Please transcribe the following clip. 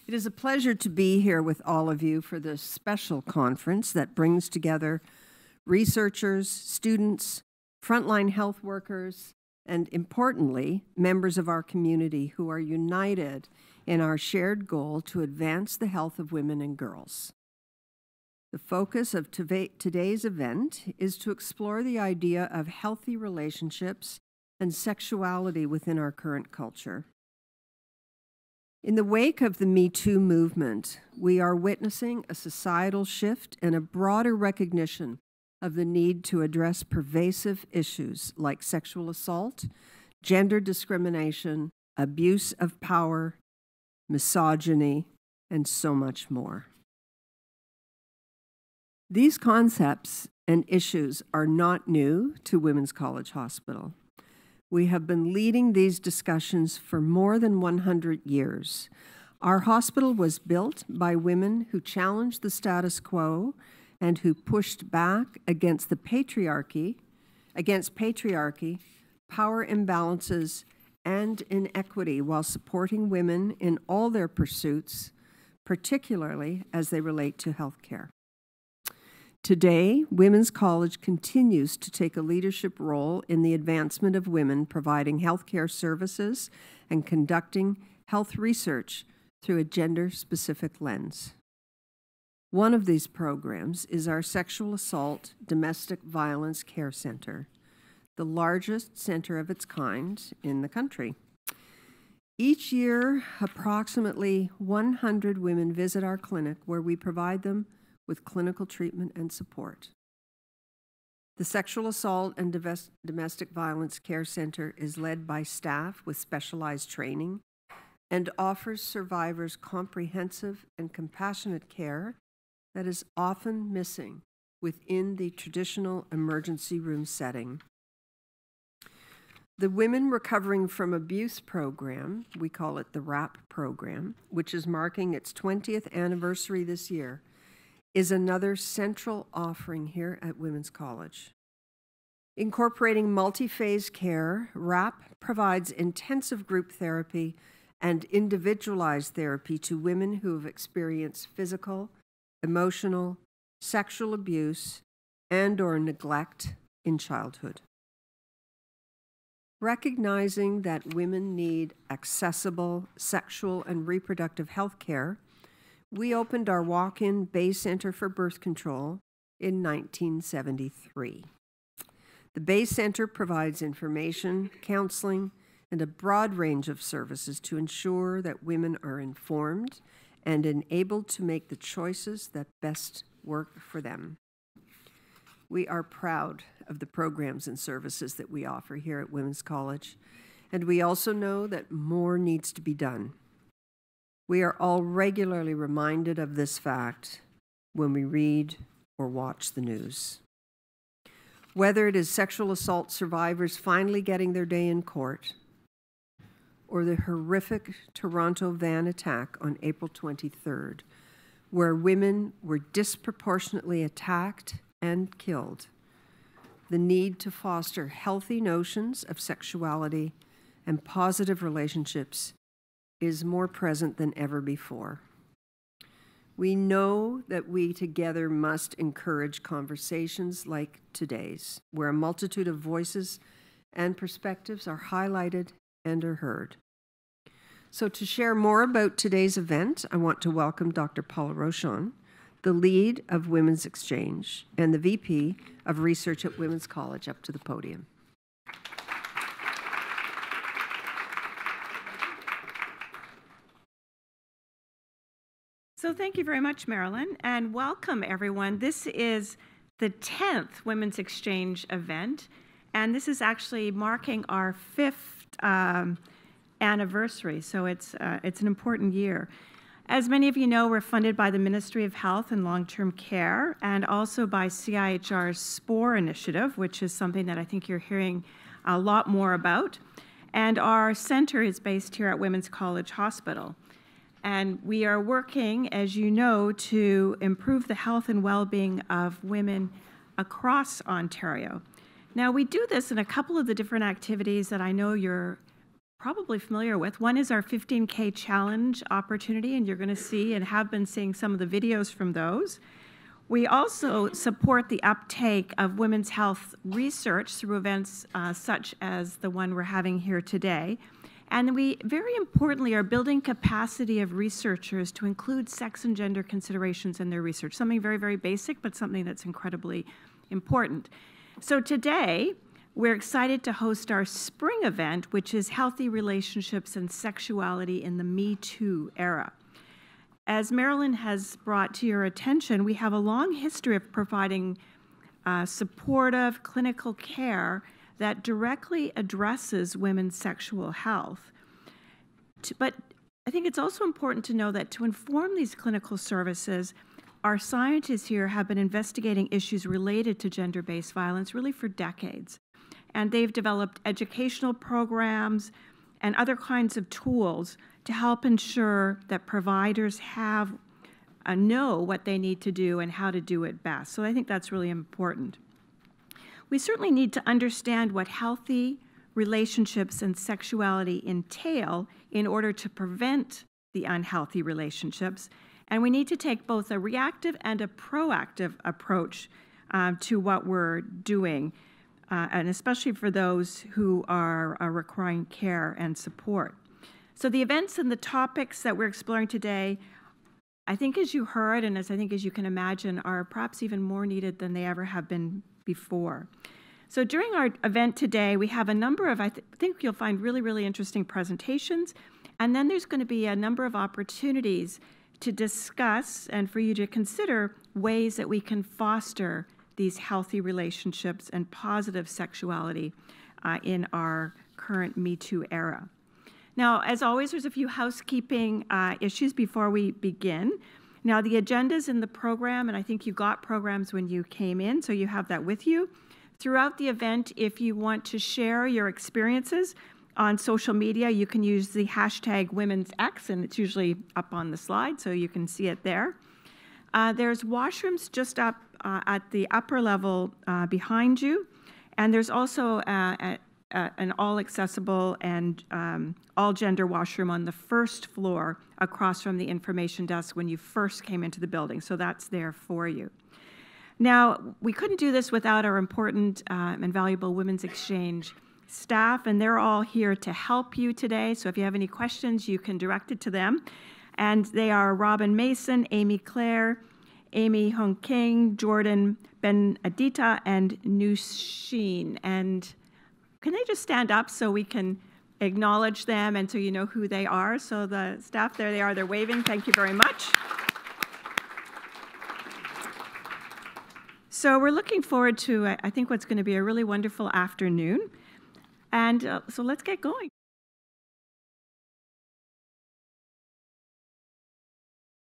It is a pleasure to be here with all of you for this special conference that brings together researchers, students, frontline health workers, and importantly, members of our community who are united in our shared goal to advance the health of women and girls. The focus of today's event is to explore the idea of healthy relationships and sexuality within our current culture. In the wake of the Me Too movement, we are witnessing a societal shift and a broader recognition of the need to address pervasive issues like sexual assault, gender discrimination, abuse of power, misogyny, and so much more. These concepts and issues are not new to Women's College Hospital. We have been leading these discussions for more than 100 years. Our hospital was built by women who challenged the status quo and who pushed back against patriarchy, power imbalances, and inequity while supporting women in all their pursuits, particularly as they relate to health care. Today, Women's College continues to take a leadership role in the advancement of women providing healthcare services and conducting health research through a gender-specific lens. One of these programs is our Sexual Assault Domestic Violence Care Center, the largest center of its kind in the country. Each year, approximately 100 women visit our clinic where we provide them with clinical treatment and support. The Sexual Assault and Domestic Violence Care Center is led by staff with specialized training and offers survivors comprehensive and compassionate care that is often missing within the traditional emergency room setting. The Women Recovering from Abuse program, we call it the WRAP program, which is marking its 20th anniversary this year, is another central offering here at Women's College. Incorporating multi-phase care, WRAP provides intensive group therapy and individualized therapy to women who have experienced physical, emotional, sexual abuse, and/or neglect in childhood. Recognizing that women need accessible sexual and reproductive health care, we opened our walk-in Bay Center for Birth Control in 1973. The Bay Center provides information, counseling, and a broad range of services to ensure that women are informed and enabled to make the choices that best work for them. We are proud of the programs and services that we offer here at Women's College, and we also know that more needs to be done. We are all regularly reminded of this fact when we read or watch the news. Whether it is sexual assault survivors finally getting their day in court, or the horrific Toronto van attack on April 23rd, where women were disproportionately attacked and killed, the need to foster healthy notions of sexuality and positive relationships is more present than ever before. We know that we together must encourage conversations like today's, where a multitude of voices and perspectives are highlighted and are heard. So to share more about today's event, I want to welcome Dr. Paul Roshan, the lead of Women's Exchange and the VP of Research at Women's College, up to the podium. So thank you very much, Marilyn, and welcome everyone. This is the 10th Women's Exchange event, and this is actually marking our 5th anniversary, so it's an important year. As many of you know, we're funded by the Ministry of Health and Long-Term Care and also by CIHR's SPORE initiative, which is something that I think you're hearing a lot more about. And our center is based here at Women's College Hospital. And we are working, as you know, to improve the health and well-being of women across Ontario. Now, we do this in a couple of the different activities that I know you're probably familiar with. One is our 15K challenge opportunity, and you're going to see and have been seeing some of the videos from those. We also support the uptake of women's health research through events such as the one we're having here today. And we, very importantly, are building capacity of researchers to include sex and gender considerations in their research. Something very, very basic, but something that's incredibly important. So today, we're excited to host our spring event, which is Healthy Relationships and Sexuality in the Me Too Era. As Marilyn has brought to your attention, we have a long history of providing supportive clinical care that directly addresses women's sexual health. But I think it's also important to know that to inform these clinical services, our scientists here have been investigating issues related to gender-based violence really for decades. And they've developed educational programs and other kinds of tools to help ensure that providers know what they need to do and how to do it best. So I think that's really important. We certainly need to understand what healthy relationships and sexuality entail in order to prevent the unhealthy relationships. And we need to take both a reactive and a proactive approach to what we're doing, and especially for those who are requiring care and support. So the events and the topics that we're exploring today, I think as you heard and as you can imagine, are perhaps even more needed than they ever have been before. So during our event today, we have a number of, I think you'll find really, really interesting presentations, and then there's going to be a number of opportunities to discuss and for you to consider ways that we can foster these healthy relationships and positive sexuality in our current Me Too era. Now, as always, there's a few housekeeping issues before we begin. Now, the agenda's in the program, and I think you got programs when you came in, so you have that with you. Throughout the event, if you want to share your experiences on social media, you can use the hashtag Women'sX, and it's usually up on the slide, so you can see it there. There's washrooms just up at the upper level behind you, and there's also an all-accessible and all-gender washroom on the first floor across from the information desk when you first came into the building, so that's there for you. Now, we couldn't do this without our important and valuable Women's Exchange staff, and they're all here to help you today, so if you have any questions, you can direct it to them. And they are Robin Mason, Amy Claire, Amy Hong King, Jordan Ben Adita, and Nusheen. And can they just stand up so we can acknowledge them and so you know who they are? So the staff, there they are, they're waving. Thank you very much. So we're looking forward to, I think, what's going to be a really wonderful afternoon. And so let's get going.